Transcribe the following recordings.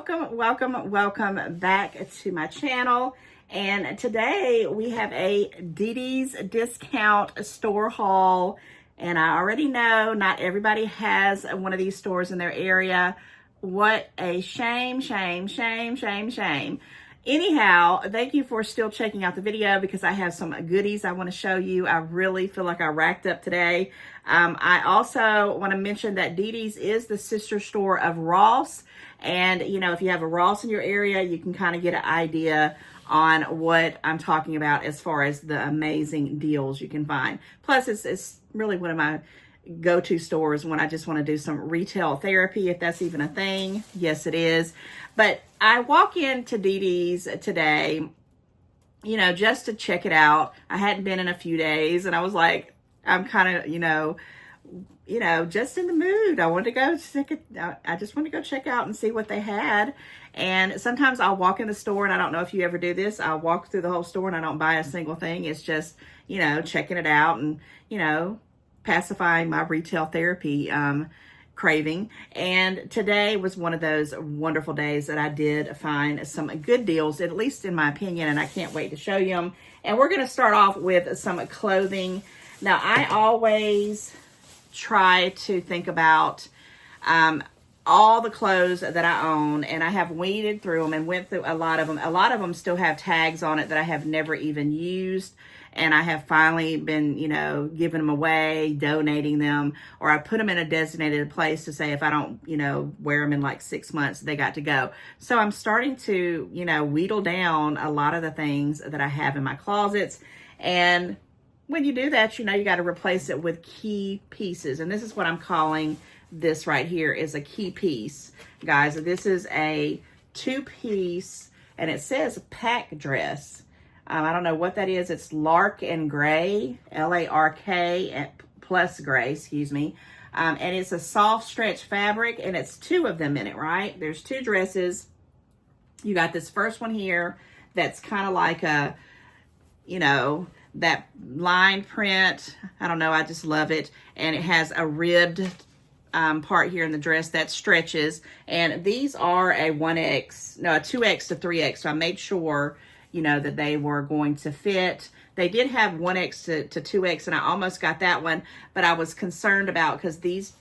welcome back to my channel. And today we have a Didi's discount store haul. And I already know not everybody has one of these stores in their area. What a shame. Anyhow, thank you for still checking out the video because I have some goodies I want to show you. I really feel like I racked up today. I also want to mention that Didi's is the sister store of Ross. And, you know, if you have a Ross in your area, you can kind of get an idea on what I'm talking about as far as the amazing deals you can find. Plus, it's really one of my go-to stores when I just want to do some retail therapy, if that's even a thing. Yes, it is. But I walk into Didi's today, you know, just to check it out. I hadn't been in a few days, and I was like, I'm kind of, you know, just in the mood. I wanted to go check it. I just want to go check out and see what they had. And sometimes I'll walk in the store, and I don't know if you ever do this. I'll walk through the whole store and I don't buy a single thing. It's just, you know, checking it out and, you know, pacifying my retail therapy craving. And today was one of those wonderful days that I did find some good deals, at least in my opinion, and I can't wait to show you them. And we're going to start off with some clothing. Now, I always try to think about all the clothes that I own, and I have weeded through them and went through a lot of them. A lot of them still have tags on it that I have never even used, and I have finally been, you know, giving them away, donating them, or I put them in a designated place to say if I don't, you know, wear them in like 6 months, they got to go. So I'm starting to, you know, wheedle down a lot of the things that I have in my closets. And when you do that, you know, you got to replace it with key pieces. And this is what I'm calling this right here is a key piece. Guys, this is a 2-piece, and it says pack dress. I don't know what that is. It's Lark and Gray, L-A-R-K plus gray, excuse me. And it's a soft stretch fabric, and it's 2 of them in it, right? There's 2 dresses. You got this first one here that's kind of like a, you know, that line print. I don't know. I just love it. And it has a ribbed part here in the dress that stretches. And these are a 1X, no, a 2X to 3X. So I made sure, you know, that they were going to fit. They did have 1X to 2X, and I almost got that one, but I was concerned about because these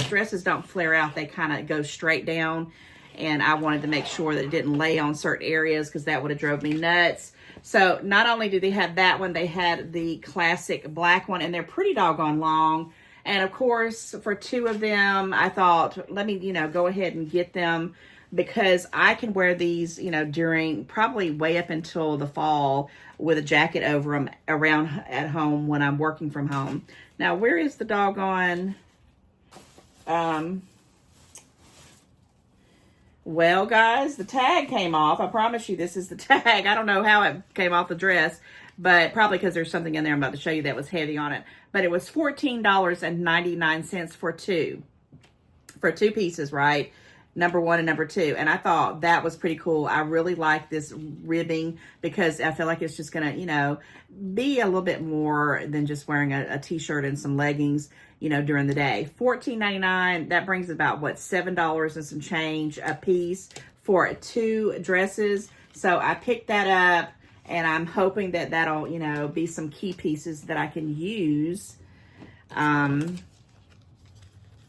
dresses don't flare out. They kind of go straight down, and I wanted to make sure that it didn't lay on certain areas because that would have drove me nuts. So not only do they have that one, they had the classic black one, and they're pretty doggone long. And of course, for 2 of them, I thought, let me, you know, go ahead and get them because I can wear these, you know, during probably way up until the fall with a jacket over them around at home when I'm working from home. Now, where is the doggone, well, guys, the tag came off. I promise you this is the tag. I don't know how it came off the dress, but probably because there's something in there I'm about to show you that was heavy on it. But it was $14.99 for 2. For 2 pieces, right? Number 1 and number 2. And I thought that was pretty cool. I really like this ribbing because I feel like it's just going to, you know, be a little bit more than just wearing a t-shirt and some leggings, you know, during the day. $14.99, that brings about, what, $7 and some change a piece for 2 dresses. So I picked that up, and I'm hoping that that'll, you know, be some key pieces that I can use, you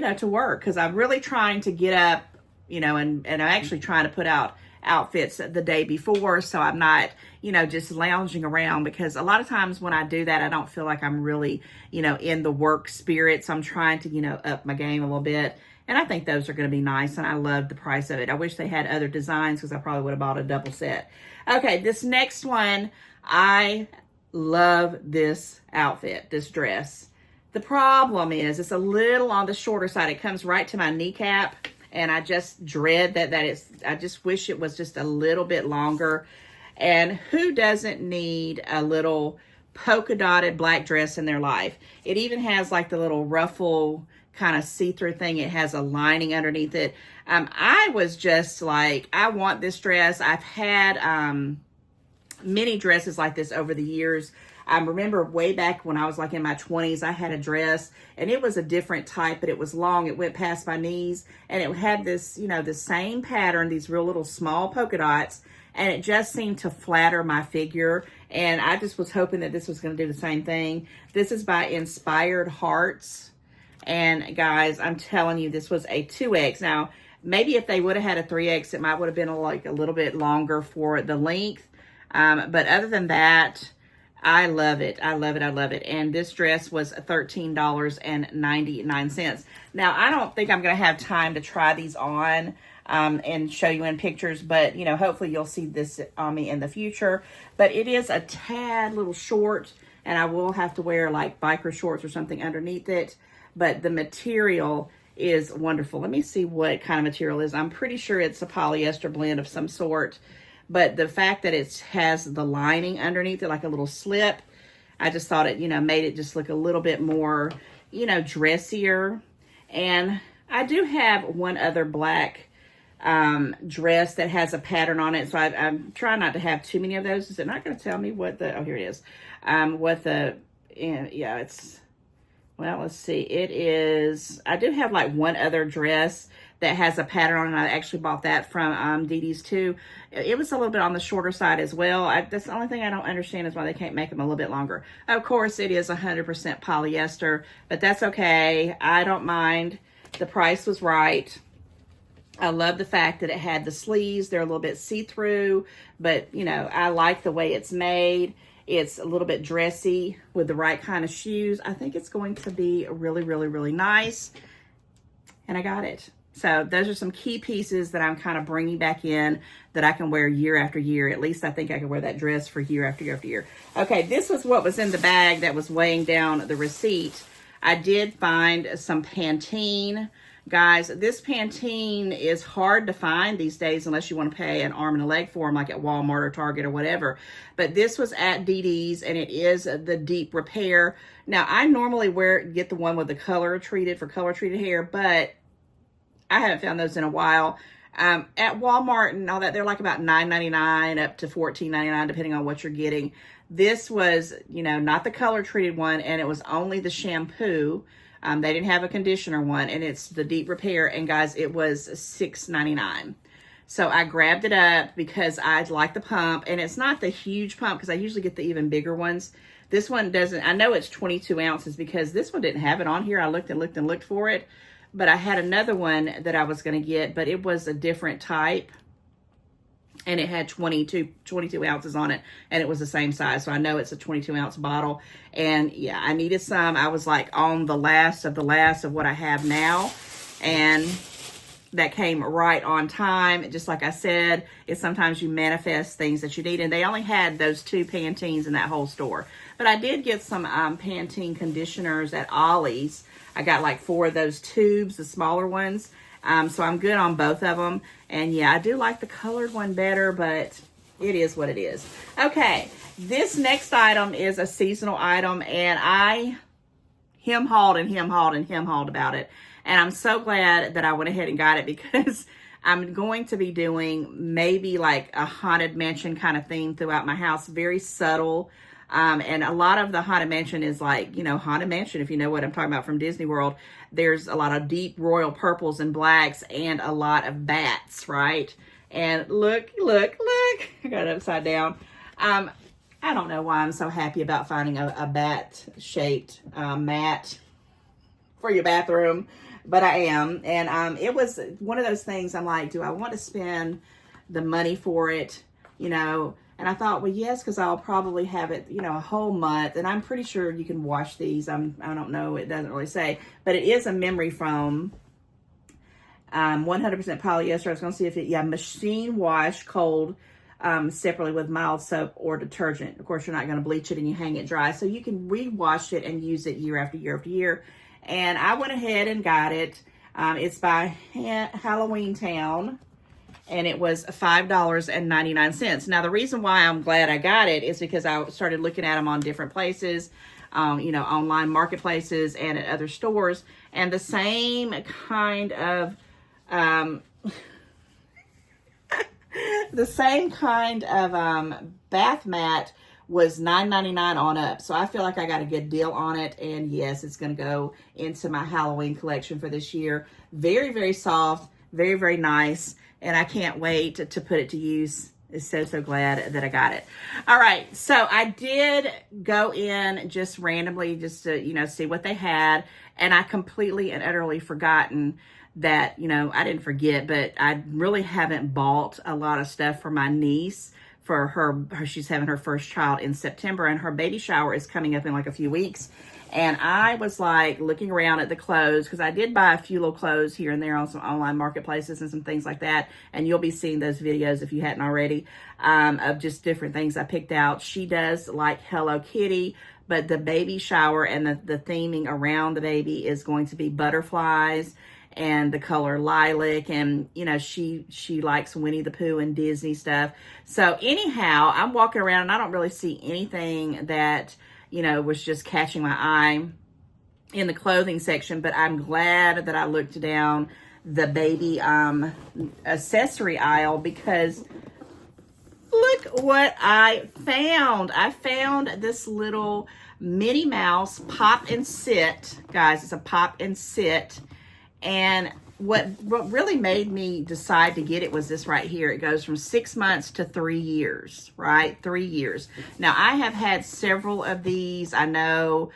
know, to work. Because I'm really trying to get up, you know, and I'm actually trying to put out outfits the day before, so I'm not, you know, just lounging around, because a lot of times when I do that, I don't feel like I'm really, you know, in the work spirit. So I'm trying to, you know, up my game a little bit, and I think those are going to be nice, and I love the price of it. I wish they had other designs because I probably would have bought a double set. Okay, this next one, I love this outfit, this dress. The problem is it's a little on the shorter side. It comes right to my kneecap. And I just dread that I just wish it was just a little bit longer. And who doesn't need a little polka dotted black dress in their life? It even has like the little ruffle kind of see-through thing. It has a lining underneath it. I was just like, I want this dress. I've had many dresses like this over the years. I remember way back when I was like in my 20s, I had a dress and it was a different type, but it was long. It went past my knees and it had this, you know, the same pattern, these real little small polka dots, and it just seemed to flatter my figure. And I just was hoping that this was going to do the same thing. This is by Inspired Hearts. And guys, I'm telling you, this was a 2X. Now, maybe if they would have had a 3X, it might would have been like a little bit longer for the length. But other than that, I love it. I love it. I love it. And this dress was $13.99. Now, I don't think I'm going to have time to try these on and show you in pictures, but, you know, hopefully you'll see this on me in the future. But it is a tad little short, and I will have to wear like biker shorts or something underneath it. But the material is wonderful. Let me see what kind of material it is. I'm pretty sure it's a polyester blend of some sort. But the fact that it has the lining underneath it, like a little slip, I just thought it, you know, made it just look a little bit more, you know, dressier. And I do have one other black dress that has a pattern on it. So I'm trying not to have too many of those. Is it not going to tell me what the, oh, here it is. What the, yeah, it's, well, let's see. It is, I do have like one other dress that has a pattern on it. I actually bought that from DD's too. It was a little bit on the shorter side as well. That's the only thing I don't understand is why they can't make them a little bit longer. Of course, it is 100% polyester, but that's okay. I don't mind. The price was right. I love the fact that it had the sleeves. They're a little bit see-through, but, you know, I like the way it's made. It's a little bit dressy with the right kind of shoes. I think it's going to be really, really, really nice. And I got it. So those are some key pieces that I'm kind of bringing back in that I can wear year after year. At least I think I can wear that dress for year after year after year. Okay, this was what was in the bag that was weighing down the receipt. I did find some Pantene. Guys, this Pantene is hard to find these days unless you want to pay an arm and a leg for them, like at Walmart or Target or whatever. But this was at DD's, and it is the Deep Repair. Now, I normally get the one with the color treated hair, but I haven't found those in a while. At Walmart and all that, they're like about $9.99 up to $14.99, depending on what you're getting. This was, you know, not the color treated one, and it was only the shampoo. They didn't have a conditioner one, and it's the Deep Repair. And guys, it was $6.99. So I grabbed it up because I like the pump, and it's not the huge pump because I usually get the even bigger ones. This one doesn't. I know it's 22 ounces because this one didn't have it on here. I looked and looked and looked for it, but I had another one that I was going to get, but it was a different type. And it had 22 ounces on it, and it was the same size. So I know it's a 22-ounce bottle. And yeah, I needed some. I was like on the last of what I have now. And that came right on time. Just like I said, it's sometimes you manifest things that you need. And they only had those 2 Pantenes in that whole store. But I did get some Pantene conditioners at Ollie's. I got like 4 of those tubes, the smaller ones. So I'm good on both of them. And yeah, I do like the colored one better, but it is what it is. Okay, this next item is a seasonal item, and I hem-hawed about it. And I'm so glad that I went ahead and got it because I'm going to be doing maybe like a haunted mansion kind of theme throughout my house. Very subtle. And a lot of the haunted mansion is like, you know, haunted mansion, if you know what I'm talking about from Disney World. There's a lot of deep royal purples and blacks and a lot of bats, right? And look, I got it upside down. I don't know why I'm so happy about finding a bat-shaped mat for your bathroom, but I am. And it was one of those things I'm like, do I want to spend the money for it, you know? And I thought, well, yes, because I'll probably have it, you know, a whole month. And I'm pretty sure you can wash these. I don't know. It doesn't really say. But it is a memory foam. 100% polyester. I was going to see if it, yeah, machine wash cold separately with mild soap or detergent. Of course, you're not going to bleach it and you hang it dry. So you can rewash it and use it year after year after year. And I went ahead and got it. It's by Halloween Town. And it was $5.99. Now, the reason why I'm glad I got it is because I started looking at them on different places, you know, online marketplaces and at other stores. And the same kind of, bath mat was $9.99 on up. So I feel like I got a good deal on it. And yes, it's going to go into my Halloween collection for this year. Very, very soft, very, very nice. And I can't wait to put it to use. So glad that I got it. All right. So I did go in just randomly just to, you know, see what they had. And I completely and utterly forgotten that, you know, I didn't forget, but I really haven't bought a lot of stuff for my niece for her. She's having her first child in September, and her baby shower is coming up in like a few weeks. And I was like looking around at the clothes, because I did buy a few little clothes here and there on some online marketplaces and some things like that. And you'll be seeing those videos if you hadn't already, of just different things I picked out. She does like Hello Kitty, but the baby shower and the theming around the baby is going to be butterflies and the color lilac. And, you know, she likes Winnie the Pooh and Disney stuff. So anyhow, I'm walking around and I don't really see anything that, you know, was just catching my eye in the clothing section, but I'm glad that I looked down the baby accessory aisle, because look what I found. I found this little Minnie Mouse pop and sit. Guys, it's a pop and sit. And what really made me decide to get it was this right here. It goes from 6 months to 3 years, right? 3 years. Now, I have had several of these. I know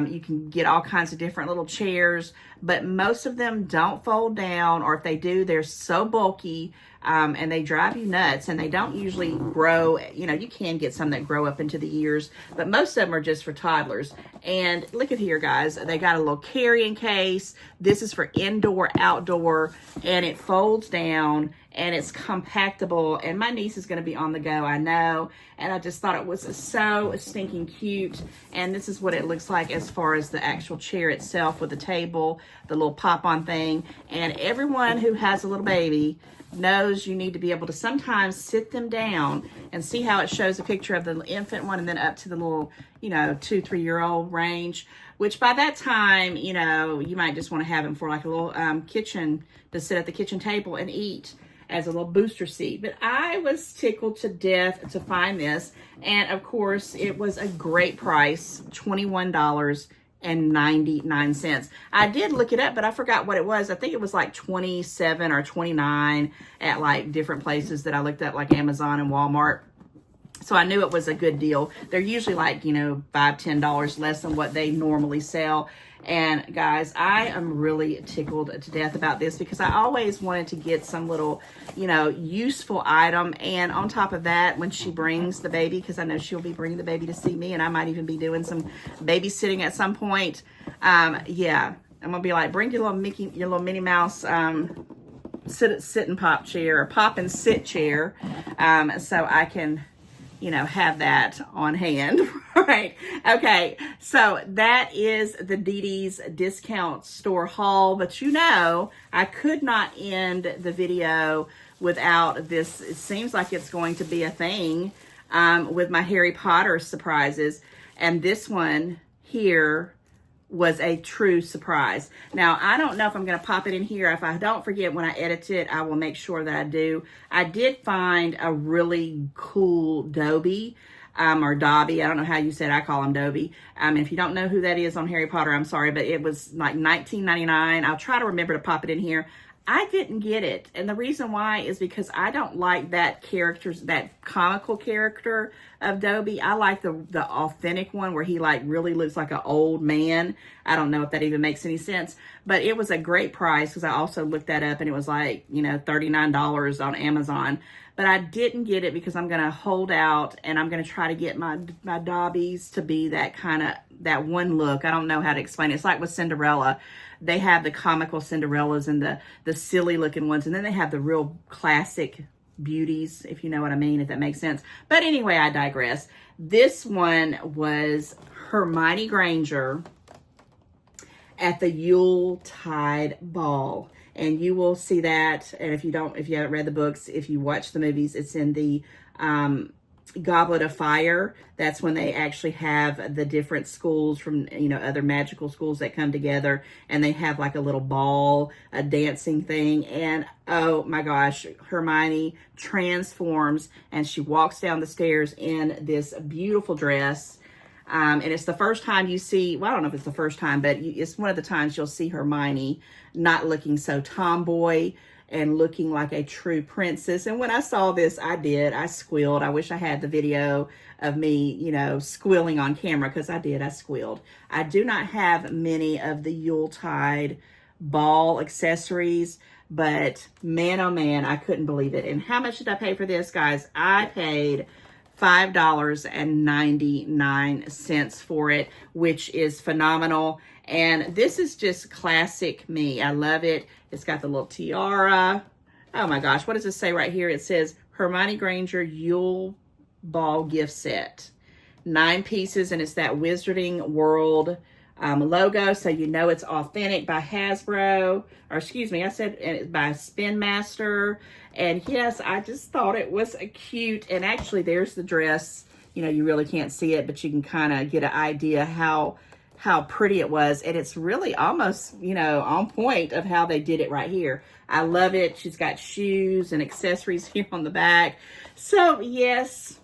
you can get all kinds of different little chairs, but most of them don't fold down, or if they do, they're so bulky and they drive you nuts, and they don't usually grow. You know, you can get some that grow up into the years, but most of them are just for toddlers. And look at here, guys. They got a little carrying case. This is for indoor, outdoor, and it folds down and it's compactable. And my niece is going to be on the go, I know. And I just thought it was so stinking cute. And this is what it looks like as far as the actual chair itself, with the table, the little pop-on thing. And everyone who has a little baby knows you need to be able to sometimes sit them down, and see how it shows a picture of the infant one and then up to the little, you know, 2-3 year old range, which by that time, you know, you might just want to have them for like a little kitchen, to sit at the kitchen table and eat as a little booster seat. But I was tickled to death to find this. And of course, it was a great price, $21.99. I did look it up, but I forgot what it was. I think it was like 27 or 29 at like different places that I looked at, like Amazon and Walmart. So I knew it was a good deal. They're usually like, you know, $5-10 less than what they normally sell. And guys, I am really tickled to death about this, because I always wanted to get some little, you know, useful item. And on top of that, when she brings the baby, because I know she'll be bringing the baby to see me, and I might even be doing some babysitting at some point. Yeah, I'm gonna be like, bring your little Minnie Mouse sit and pop chair, or pop and sit chair, so I can, you know, have that on hand, right? Okay, so that is the DD's discount store haul. But you know, I could not end the video without this. It seems like it's going to be a thing with my Harry Potter surprises. And this one here was a true surprise. Now, I don't know if I'm going to pop it in here. If I don't forget when I edit it, I will make sure that I do. I did find a really cool Dobby, or Dobby. I don't know how you said it. I call him Dobby. If you don't know who that is on Harry Potter, I'm sorry, but it was like $19.99. I'll try to remember to pop it in here. I didn't get it. And the reason why is because I don't like that comical character of Dobby. I like the authentic one where he like really looks like an old man. I don't know if that even makes any sense, but it was a great price, because I also looked that up and it was like, you know, $39 on Amazon. But I didn't get it because I'm going to hold out, and I'm going to try to get my Dobbies to be that that one look. I don't know how to explain it. It's like with Cinderella. They have the comical Cinderellas and the silly looking ones, and then they have the real classic beauties, if you know what I mean, if that makes sense. But anyway, I digress. This one was Hermione Granger at the Yuletide Ball. And you will see that. And if you haven't read the books, if you watch the movies, it's in the Goblet of Fire. That's when they actually have the different schools from, you know, other magical schools that come together, and they have like a little ball, a dancing thing. And oh my gosh, Hermione transforms and she walks down the stairs in this beautiful dress. And it's the first time you see, well, I don't know if it's the first time, but it's one of the times you'll see Hermione not looking so tomboy and looking like a true princess. And when I saw this, I squealed. I wish I had the video of me, you know, squealing on camera, because I squealed. I do not have many of the Yuletide ball accessories, but man, oh man, I couldn't believe it. And how much did I pay for this, guys? I paid $5.99 for it, which is phenomenal. And this is just classic me. I love it. It's got the little tiara. Oh my gosh, what does it say right here? It says Hermione Granger Yule Ball gift set. 9 pieces, and it's that Wizarding World logo, so you know it's authentic, by Hasbro, or excuse me, I said by Spin Master. And yes, I just thought it was cute. And actually, there's the dress. You know, you really can't see it, but you can kind of get an idea how pretty it was. And it's really almost, you know, on point of how they did it right here. I love it. She's got shoes and accessories here on the back. So yes,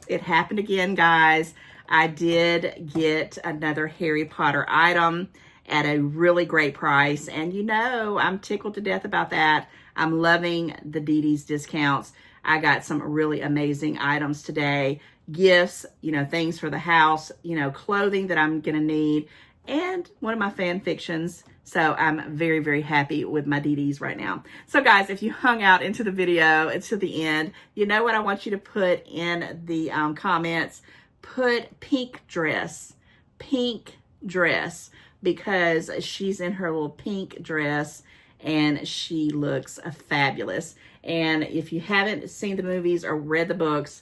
it happened again, guys. I did get another Harry Potter item at a really great price. And you know, I'm tickled to death about that. I'm loving the DD's discounts. I got some really amazing items today. Gifts, you know, things for the house, you know, clothing that I'm going to need, and one of my fan fictions. So I'm very, very happy with my DDs right now. So guys, if you hung out into the video to the end, you know what I want you to put in the comments. Put pink dress, because she's in her little pink dress and she looks fabulous. And if you haven't seen the movies or read the books,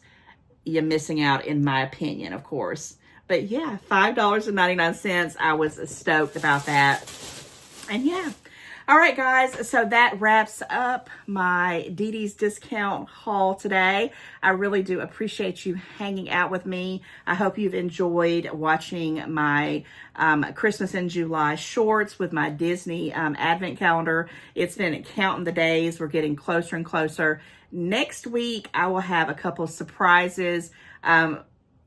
you're missing out, in my opinion, of course. But yeah, $5.99. I was stoked about that. And yeah. All right, guys. So that wraps up my DD's discount haul today. I really do appreciate you hanging out with me. I hope you've enjoyed watching my Christmas in July shorts with my Disney advent calendar. It's been counting the days. We're getting closer and closer. Next week, I will have a couple of surprises.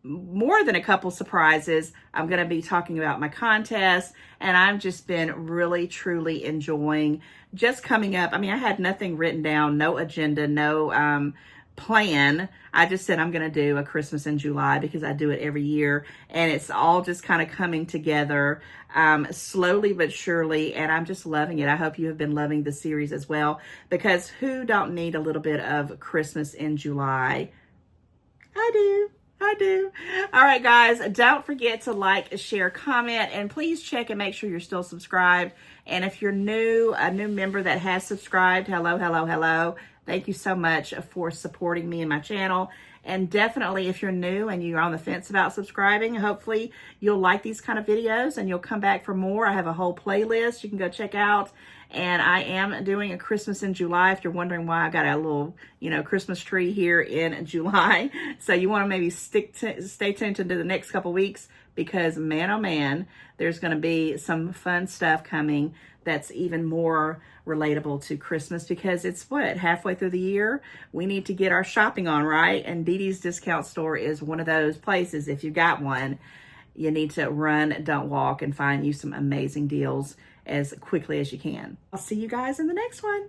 More than a couple surprises. I'm going to be talking about my contest, and I've just been really, truly enjoying just coming up. I mean, I had nothing written down, no agenda, no plan. I just said I'm going to do a Christmas in July because I do it every year, and it's all just kind of coming together slowly but surely, and I'm just loving it. I hope you have been loving the series as well, because who don't need a little bit of Christmas in July? I do. All right, guys, don't forget to like, share, comment, and please check and make sure you're still subscribed. And if you're new, a new member that has subscribed, hello. Thank you so much for supporting me and my channel. And definitely, if you're new and you're on the fence about subscribing, hopefully you'll like these kind of videos and you'll come back for more. I have a whole playlist you can go check out. And I am doing a Christmas in July, if you're wondering why I got a little, you know, Christmas tree here in July. So you want to maybe stay tuned to the next couple weeks, because man, oh man, there's going to be some fun stuff coming that's even more relatable to Christmas, because it's what, halfway through the year? We need to get our shopping on, right? And DD's Discount Store is one of those places. If you got one, you need to run, don't walk, and find you some amazing deals as quickly as you can. I'll see you guys in the next one.